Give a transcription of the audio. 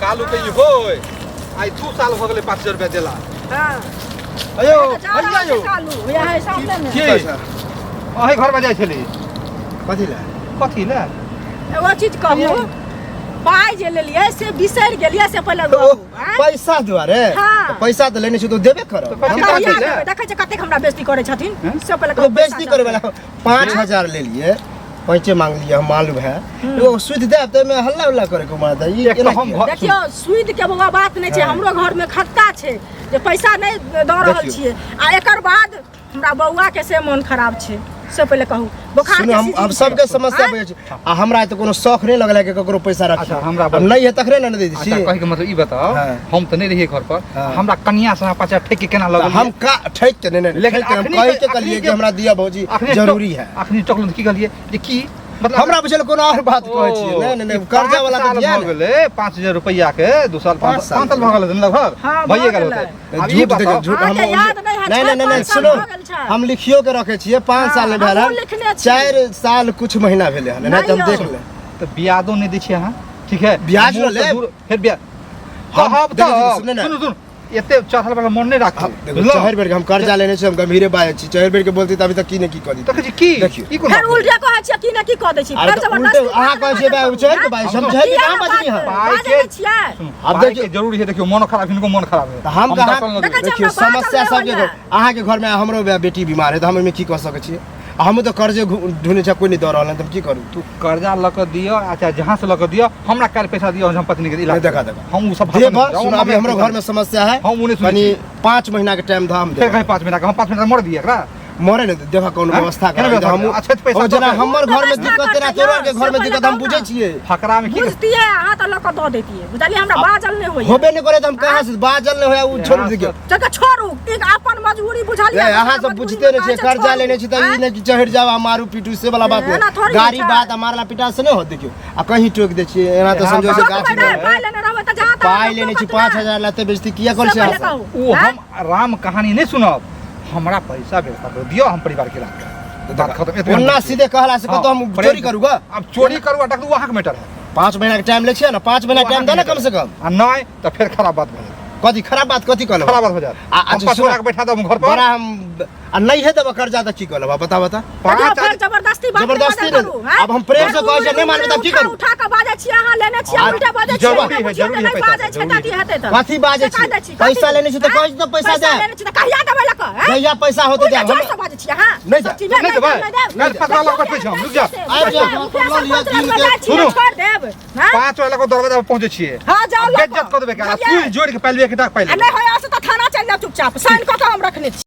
कालू के होय आई 2 साल हो गेले 5000 रुपया देला। हां अयो भैया यो कालू या है सामने में के अही घर में जाय छली कथि ले एगो चीज कहू पाई जे लेलिए से बिसर गेलिए से पहले पैसा द्वारे पैसा तो लेने से तो देबे करो। देखै छ कते हमरा बेइज्जती करे छथिन से पहले तो बेइज्जती करे वाला 5000 ले लिए पैसे मांग लिया हम मालूम है वो सुध दे त में हल्ला उल्ला करे को मारता ई देखियो सुध के बउआ बात नै छै हमरो घर में खत्ता छै जे पैसा नै द रहल छिए आ एकर बाद हमरा बउआ के से मन खराब छै से पहले कहू बुखार के हम सबके समस्या बुझै छै आ हमरा त कोनो शौक नै लगला के ककरो पैसा रख। अच्छा हमरा नै है तखरे न दे दी छी। कहि के मतलब ई बताओ हम त नै रहिए घर पर हमरा कन्या से 50 ठेक के केना लगल हम का ठेक के नै लेकिन हम कहि के कहलिए कि हमरा दिया भौजी जरूरी है। अखनी टकल की कहलिए जे की मतलब हमरा बुझल कोनो और बात कहै छी नै कर्जा वाला के दिया हो गेले 5000 रुपया के 2 साल 5 साल भ गेल लगभग भइए गेल होते। झूठ देखो झूठ हम नहीं सुनो हम लिखियो के रखे छिए 5 साल में भेल 4 साल कुछ महीना भेले हन नै त हम देख ले तो ब्याजो नै दै छी अहाँ ठीक है ब्याज ले फिर ब्याज हम तो सुन एते चाहल वाला मन नै राखू चहर बेर के हम कर्जा लेने छी हम गंभीरे बाय छी चहर बेर के बोलती त अभी तक की ने की करी त की ई कोन फिर उल्टा कहै छी की ने की क दै छी फिर जबरदस्ती अहाँ कहै छी बा चहर के बाय समझै के काम बात नहीं है बाजे छियै अब देखिए जरूरी है देखियो मन खराब इनको मन खराब है हम कहां देखियो समस्या सब के अहाँ के घर में हमरो बेटी बीमार है त हम में की कह सकै छी हम तो कर्जे ढूंढे छ कोई नहीं द रहल त की करू तू कर्जा ल के दियो अच्छा जहां से ल के दियो हमरा काल पैसा दियो हम पत्नी के इलाज देखा हम उ सब सुन अभी हमरो घर में समस्या है हम उन्हें यानी 5 महीना के टाइम धाम दे 5 महीना का हम 5 महीना मर दिए एकरा मरे नहीं देखा कौन व्यवस्था कर हम अच्छा पैसा जना हमर घर में दिक्कत तेरा तोरा के घर में दिक्कत हम बुझे छिए फकरा में की बुझती है हां त लक द देती है बुझलिए हमरा बाजल नहीं होय होबे नहीं करे त हम कहां से बाजल नहीं होया उ छोड़ दियो जका छोड़ू एक अपन मजबूरी बुझलिए अहाँ सब बुझते नहीं छे कर्जा लेने छी त ई नहीं कि चढ़ जावा मारू पीटू से वाला बात है गाड़ी बात मारला पिटा से नहीं हो देखियो आ कहीं टोक दे छी एना त समझो से गाछ पाई लेने रहबे त जहां पाई लेने छी 5000 लाते बेइज्जती किया कर से उ हम राम कहानी नहीं सुनब हमरा पैसा बेटा दियो हम परिवार के लाग बात खत्म एतने ओन्ना सीधे कहला से तो हम चोरी करूगा अब चोरी करू अटक वहां के मैटर है 5 महीना के टाइम ले छिए ना 5 महीना टाइम दे ना कम से कम आ नहीं तो फिर खराब बात भले कथि खराब बात कथि कहलो खराब बात हो जात हम 5 लाख बैठा दम घर पर बड़ा हम आ नहीं है तब कर्जा त की कहलो बता जबरदस्ती बात जबरदस्ती अब हम प्रेम से कहै छै नहीं मानबे त की करू उठा के बाजे छी अहाँ लेने छी उल्टा बाजे छी जरूरी है बाजे छै ताती हेते त कथि बाजे छी पैसा लेने छी त कहै त पैसा दे लेने छी त कहिया देबै लक भैया पैसा होते दे हम बाजे छी अहाँ नहीं देबै नहीं पकड़ा लग बैठे छी हम रुक जा आ जा सुनो छोड़ देब 5 वाला को दरवाजा पर पहुंचे छिए हां जाओ बेइज्जत कर देबे का सुई जोड़ के पहले एक टाक पहले नहीं होय असत थाना चल जा चुपचाप साइन क के हम रखने छी।